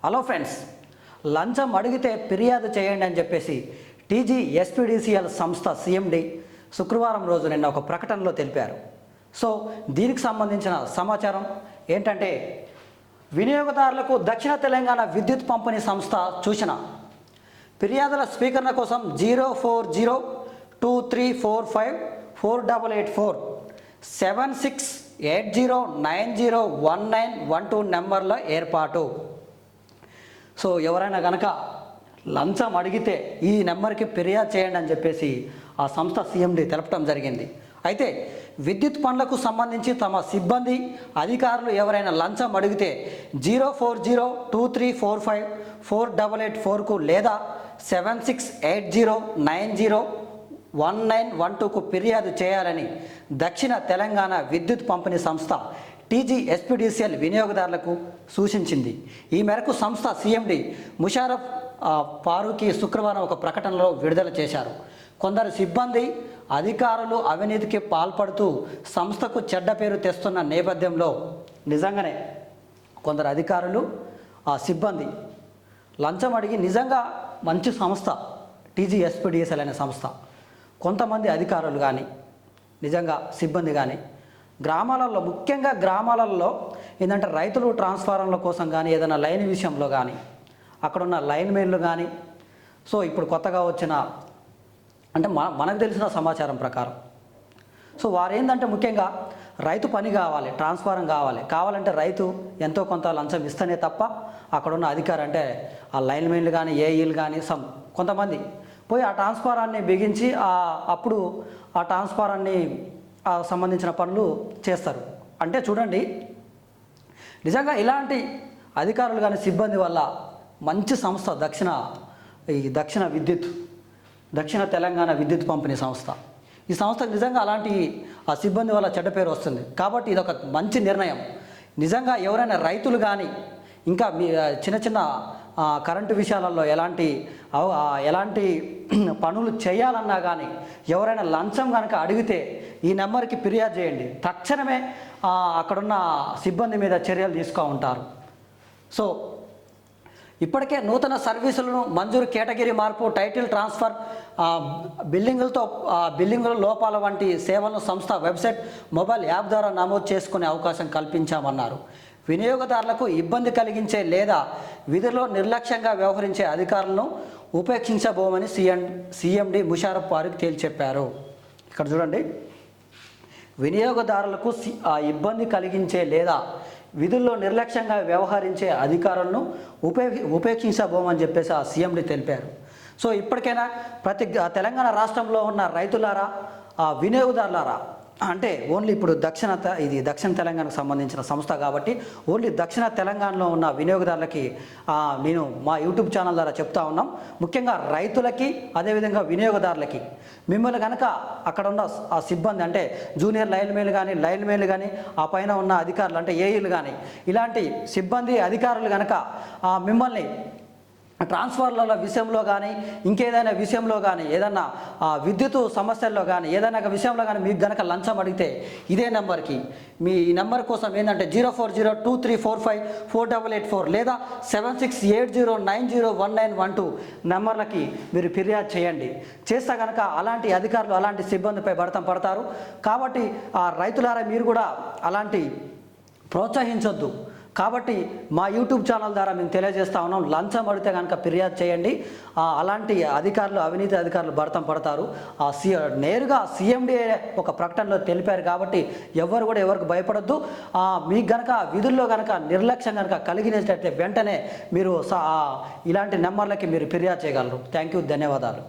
Hello friends, లంచం అడిగితే ఫిర్యాదు చేయండి అని చెప్పేసి టీజీఎస్పీడీసీఎల్ సంస్థ సీఎండీ శుక్రవారం రోజు నిన్న ఒక ప్రకటనలో తెలిపారు. సో దీనికి సంబంధించిన సమాచారం ఏంటంటే, వినియోగదారులకు దక్షిణ తెలంగాణ విద్యుత్ పంపిణీ సంస్థ సూచన. ఫిర్యాదుల స్వీకరణ కోసం 04023454884 7680901912 నెంబర్ల ఏర్పాటు. సో ఎవరైనా కనుక లంచం అడిగితే ఈ నెంబర్కి ఫిర్యాదు చేయండి అని చెప్పేసి ఆ సంస్థ సీఎండీ తెలపడం జరిగింది. అయితే విద్యుత్ పనులకు సంబంధించి తమ సిబ్బంది అధికారులు ఎవరైనా లంచం అడిగితే 04023454884కు లేదా 7680901912కు ఫిర్యాదు చేయాలని దక్షిణ తెలంగాణ విద్యుత్ పంపిణీ సంస్థ టీజీఎస్పీడీసీఎల్ వినియోగదారులకు సూచించింది. ఈ మేరకు సంస్థ సీఎండీ ముషారఫ్ ఫారూఖీ శుక్రవారం ఒక ప్రకటనలో విడుదల చేశారు. కొందరు సిబ్బంది అధికారులు అవినీతికి పాల్పడుతూ సంస్థకు చెడ్డ పేరు తెస్తున్న నేపథ్యంలో నిజంగానే కొందరు అధికారులు సిబ్బంది లంచం అడిగి, నిజంగా మంచి సంస్థ టీజీఎస్పీడీసీఎల్ అనే సంస్థ, కొంతమంది అధికారులు కానీ నిజంగా సిబ్బంది కానీ గ్రామాలలో, ముఖ్యంగా గ్రామాలలో ఏంటంటే రైతులు ట్రాన్స్ఫార్మర్ల కోసం కానీ ఏదైనా లైన్ విషయంలో కానీ అక్కడున్న లైన్ మెన్లు కానీ, సో ఇప్పుడు కొత్తగా వచ్చిన అంటే మనకు తెలిసిన సమాచారం ప్రకారం సో వారు ఏంటంటే ముఖ్యంగా రైతు పని కావాలి, ట్రాన్స్ఫారం కావాలంటే రైతు ఎంతో కొంత లంచం ఇస్తేనే తప్ప అక్కడున్న అధికారి అంటే ఆ లైన్ మెన్లు కానీ ఏఈలు కానీ కొంతమంది పోయి ఆ ట్రాన్స్ఫారాన్ని బిగించి అప్పుడు ఆ ట్రాన్స్ఫారాన్ని సంబంధించిన పనులు చేస్తారు. అంటే చూడండి, నిజంగా ఇలాంటి అధికారులు కానీ సిబ్బంది వల్ల మంచి సంస్థ దక్షిణ తెలంగాణ విద్యుత్ పంపిణీ సంస్థ. ఈ సంస్థకు నిజంగా అలాంటి ఆ సిబ్బంది వల్ల చెడ్డ పేరు వస్తుంది. కాబట్టి ఇది ఒక మంచి నిర్ణయం. నిజంగా ఎవరైనా రైతులు కానీ ఇంకా చిన్న చిన్న కరెంటు విషయాలలో ఎలాంటి పనులు చేయాలన్నా కానీ ఎవరైనా లంచం కనుక అడిగితే ఈ నెంబర్కి ఫిర్యాదు చేయండి. తక్షణమే అక్కడున్న సిబ్బంది మీద చర్యలు తీసుకుంటూ ఉంటారు. సో ఇప్పటికే నూతన సర్వీసులను మంజూరు, కేటగిరీ మార్పు, టైటిల్ ట్రాన్స్ఫర్, బిల్లింగుల లోపాల వంటి సేవలను సంస్థ వెబ్సైట్, మొబైల్ యాప్ ద్వారా నమోదు చేసుకునే అవకాశం కల్పించామన్నారు. వినియోగదారులకు ఇబ్బంది కలిగించే లేదా విధుల్లో నిర్లక్ష్యంగా వ్యవహరించే అధికారులను ఉపేక్షించబోమని సీఎండీ ముషారఫ్ ఫారూఖీ తేల్చెప్పారు. ఇక్కడ చూడండి, వినియోగదారులకు ఇబ్బంది కలిగించే లేదా విధుల్లో నిర్లక్ష్యంగా వ్యవహరించే అధికారులను ఉపేక్షించబోమని చెప్పేసి ఆ సీఎండీ తెలిపారు. సో ఇప్పటికైనా ప్రతి తెలంగాణ రాష్ట్రంలో ఉన్న రైతులారా, వినియోగదారులారా, అంటే ఓన్లీ ఇప్పుడు దక్షిణ తెలంగాణకు సంబంధించిన సంస్థ కాబట్టి ఓన్లీ దక్షిణ తెలంగాణలో ఉన్న వినియోగదారులకి నేను మా యూట్యూబ్ ఛానల్ ద్వారా చెప్తా ఉన్నాం. ముఖ్యంగా రైతులకి, అదేవిధంగా వినియోగదారులకి, మిమ్మల్ని కనుక అక్కడ ఉన్న ఆ సిబ్బంది అంటే జూనియర్ లైన్ మెన్లు కానీ ఆ పైన ఉన్న అధికారులు అంటే ఏఈలు కానీ ఇలాంటి సిబ్బంది అధికారులు కనుక మిమ్మల్ని ట్రాన్స్ఫార్మర్ల విషయంలో కానీ ఇంకేదైనా విషయంలో కానీ ఏదన్నా విద్యుత్ సమస్యల్లో కానీ ఏదైనా విషయంలో కానీ మీకు కనుక లంచం అడిగితే ఇదే నెంబర్కి, మీ నెంబర్ కోసం ఏంటంటే 04023454884 లేదా 7680901912 నెంబర్లకి మీరు ఫిర్యాదు చేయండి. చేస్తే కనుక అలాంటి అధికారులు అలాంటి సిబ్బందిపై పడతారు. కాబట్టి రైతులారా మీరు కూడా అలాంటి ప్రోత్సహించొద్దు. కాబట్టి మా యూట్యూబ్ ఛానల్ ద్వారా మేము తెలియజేస్తా ఉన్నాం, లంచం అడిగితే కనుక ఫిర్యాదు చేయండి. అలాంటి అధికారులు, అవినీతి అధికారులు పడతారు. నేరుగా సీఎండీ ఒక ప్రకటనలో తెలిపారు. కాబట్టి ఎవరికి భయపడొద్దు. మీకు కనుక విధుల్లో కనుక నిర్లక్ష్యం కనుక కలిగినట్లయితే వెంటనే మీరు ఇలాంటి నెంబర్లకి మీరు ఫిర్యాదు చేయగలరు. థ్యాంక్ యూ, ధన్యవాదాలు.